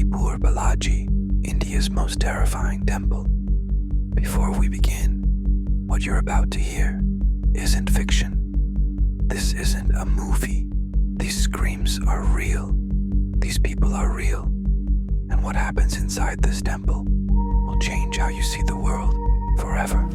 Mehandipur Balaji, India's most terrifying temple. Before we begin, what you're about to hear isn't fiction. This isn't a movie. These screams are real. These people are real. And what happens inside this temple will change how you see the world forever.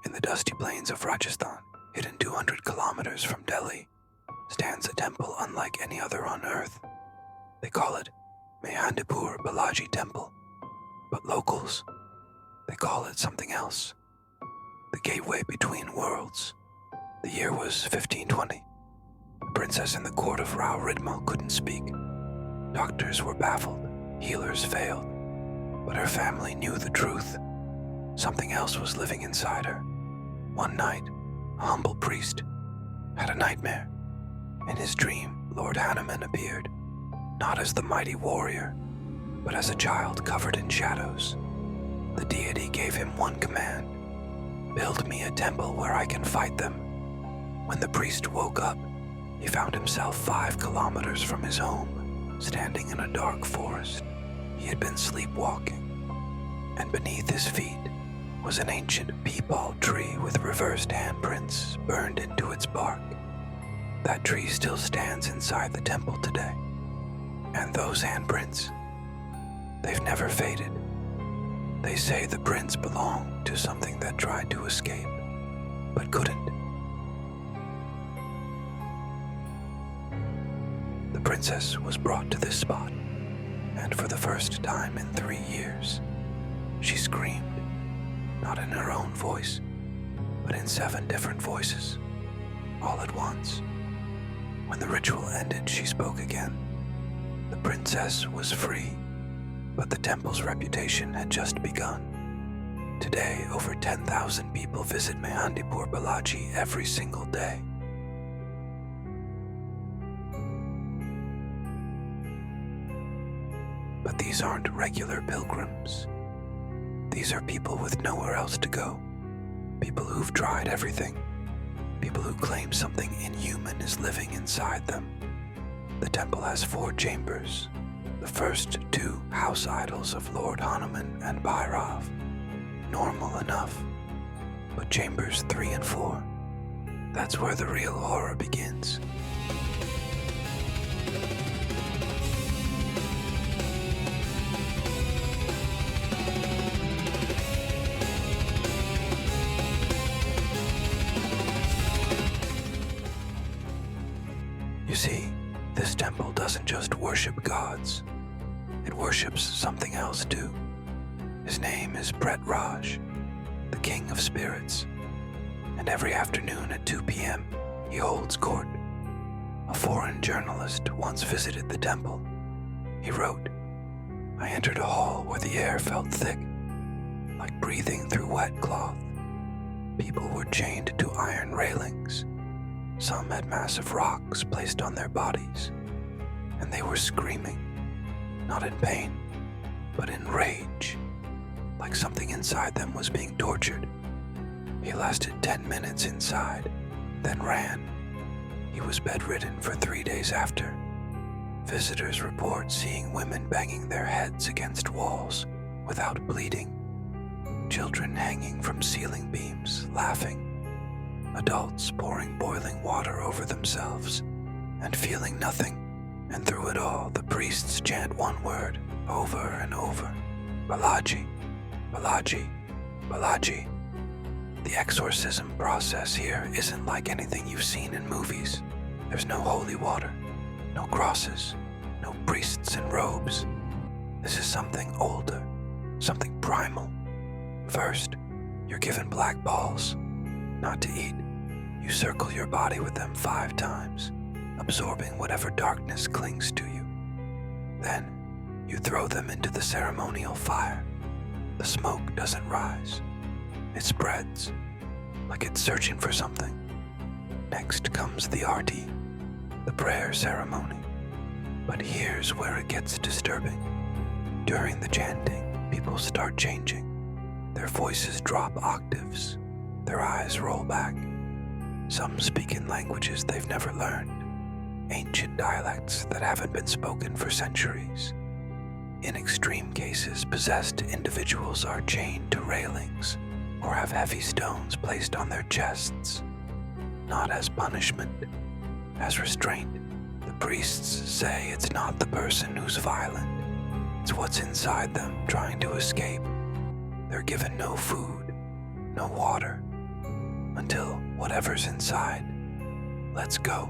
In the dusty plains of Rajasthan, hidden 200 kilometers from Delhi, stands a temple unlike any other on earth. They call it Mehandipur Balaji Temple, but locals, they call it something else. The gateway between worlds. The year was 1520. The princess in the court of Rao Ridmal couldn't speak. Doctors were baffled, healers failed, but her family knew the truth. Something else was living inside her. One night, a humble priest had a nightmare. In his dream, Lord Hanuman appeared, not as the mighty warrior, but as a child covered in shadows. The deity gave him one command: build me a temple where I can fight them. When the priest woke up, he found himself 5 kilometers from his home, standing in a dark forest. He had been sleepwalking, and beneath his feet was an ancient peepal tree with reversed handprints burned into its bark. That tree still stands inside the temple today. And those handprints, they've never faded. They say the prints belong to something that tried to escape, but couldn't. The princess was brought to this spot, and for the first time in 3 years, she screamed. Not in her own voice, but in 7 different voices, all at once. When the ritual ended, she spoke again. The princess was free, but the temple's reputation had just begun. Today, over 10,000 people visit Mehandipur Balaji every single day. But these aren't regular pilgrims. These are people with nowhere else to go. People who've tried everything. People who claim something inhuman is living inside them. The temple has 4 chambers. The first 2 house idols of Lord Hanuman and Bhairav. Normal enough. But chambers 3 and 4, that's where the real horror begins. You see, this temple doesn't just worship gods. It worships something else too. His name is Pret Raj, the king of spirits. And every afternoon at 2 p.m., he holds court. A foreign journalist once visited the temple. He wrote, "I entered a hall where the air felt thick, like breathing through wet cloth. People were chained to iron railings. Some had massive rocks placed on their bodies, and they were screaming, not in pain, but in rage, like something inside them was being tortured. He lasted 10 minutes inside, then ran. He was bedridden for 3 days after. Visitors report seeing women banging their heads against walls without bleeding, children hanging from ceiling beams, laughing, adults pouring boiling water over themselves and feeling nothing. And through it all, the priests chant one word over and over: Balaji, Balaji, Balaji. The exorcism process here isn't like anything you've seen in movies. There's no holy water, no crosses, no priests in robes. This is something older, something primal. First, you're given black balls, not to eat. You circle your body with them 5 times, absorbing whatever darkness clings to you. Then, you throw them into the ceremonial fire. The smoke doesn't rise. It spreads, like it's searching for something. Next comes the arti, the prayer ceremony. But here's where it gets disturbing. During the chanting, people start changing. Their voices drop octaves. Their eyes roll back. Some speak in languages they've never learned, ancient dialects that haven't been spoken for centuries. In extreme cases, possessed individuals are chained to railings or have heavy stones placed on their chests, not as punishment, as restraint. The priests say it's not the person who's violent, it's what's inside them trying to escape. They're given no food, no water, until whatever's inside lets go.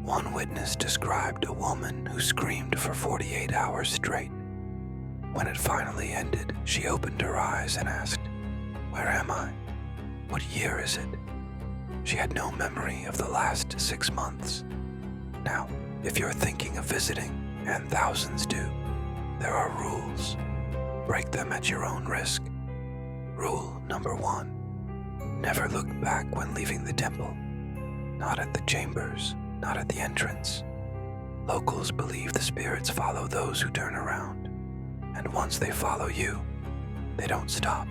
One witness described a woman who screamed for 48 hours straight. When it finally ended, she opened her eyes and asked, "Where am I? What year is it?" She had no memory of the last 6 months. Now, if you're thinking of visiting, and thousands do, there are rules. Break them at your own risk. Rule number 1. Never look back when leaving the temple. Not at the chambers, not at the entrance. Locals believe the spirits follow those who turn around, and once they follow you, they don't stop.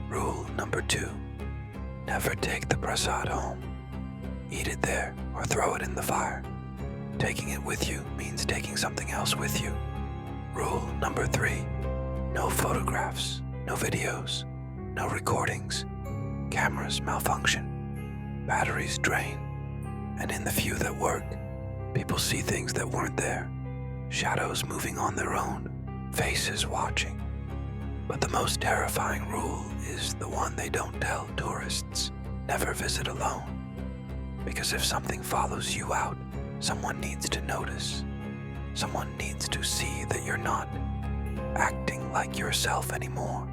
Rule number 2. Never take the prasad home. Eat it there or throw it in the fire. Taking it with you means taking something else with you. Rule number 3. No photographs, no videos, no recordings. Cameras malfunction, batteries drain, and in the few that work, people see things that weren't there. Shadows moving on their own, faces watching. But the most terrifying rule is the one they don't tell tourists. Never visit alone. Because if something follows you out, someone needs to notice. Someone needs to see that you're not acting like yourself anymore.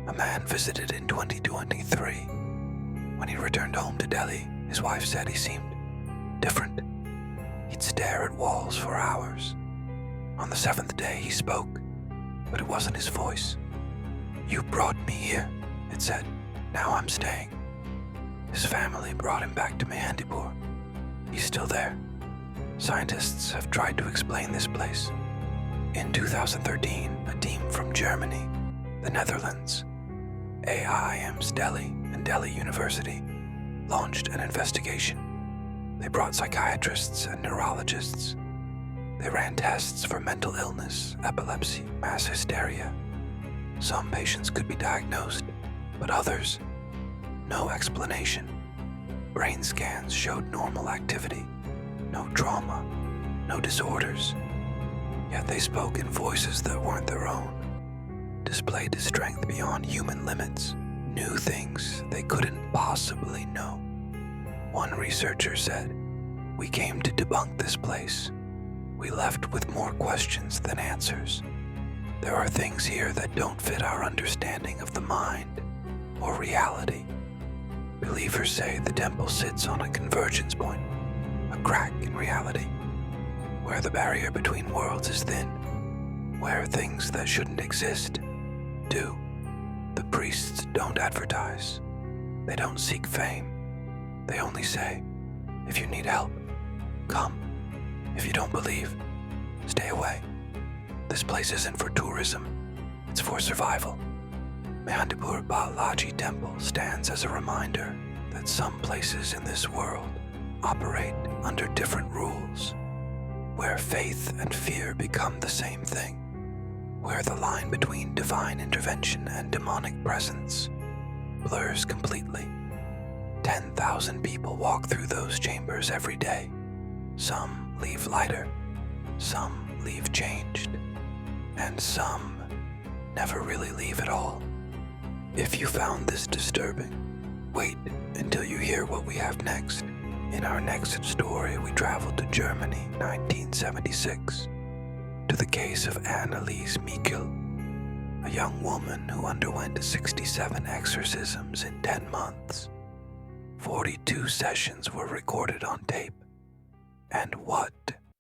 A man visited in 2023. When he returned home to Delhi, his wife said he seemed different. He'd stare at walls for hours. On the 7th day, he spoke, but it wasn't his voice. "You brought me here," it said. "Now I'm staying." His family brought him back to Mehandipur. He's still there. Scientists have tried to explain this place. In 2013, a team from Germany, the Netherlands, AIMS Delhi and Delhi University launched an investigation. They brought psychiatrists and neurologists. They ran tests for mental illness, epilepsy, mass hysteria. Some patients could be diagnosed, but others, no explanation. Brain scans showed normal activity, no trauma, no disorders. Yet they spoke in voices that weren't their own, displayed a strength beyond human limits, knew things they couldn't possibly know. One researcher said, "We came to debunk this place. We left with more questions than answers. There are things here that don't fit our understanding of the mind or reality." Believers say the temple sits on a convergence point, a crack in reality, where the barrier between worlds is thin, where things that shouldn't exist do. The priests don't advertise. They don't seek fame. They only say, "If you need help, come. If you don't believe, stay away." This place isn't for tourism. It's for survival. Mehandipur Balaji Temple stands as a reminder that some places in this world operate under different rules, where faith and fear become the same thing, where the line between divine intervention and demonic presence blurs completely. 10,000 people walk through those chambers every day. Some leave lighter, some leave changed, and some never really leave at all. If you found this disturbing, wait until you hear what we have next. In our next story, we travel to Germany, 1976, to the case of Anneliese Michel, a young woman who underwent 67 exorcisms in 10 months. 42 sessions were recorded on tape. And what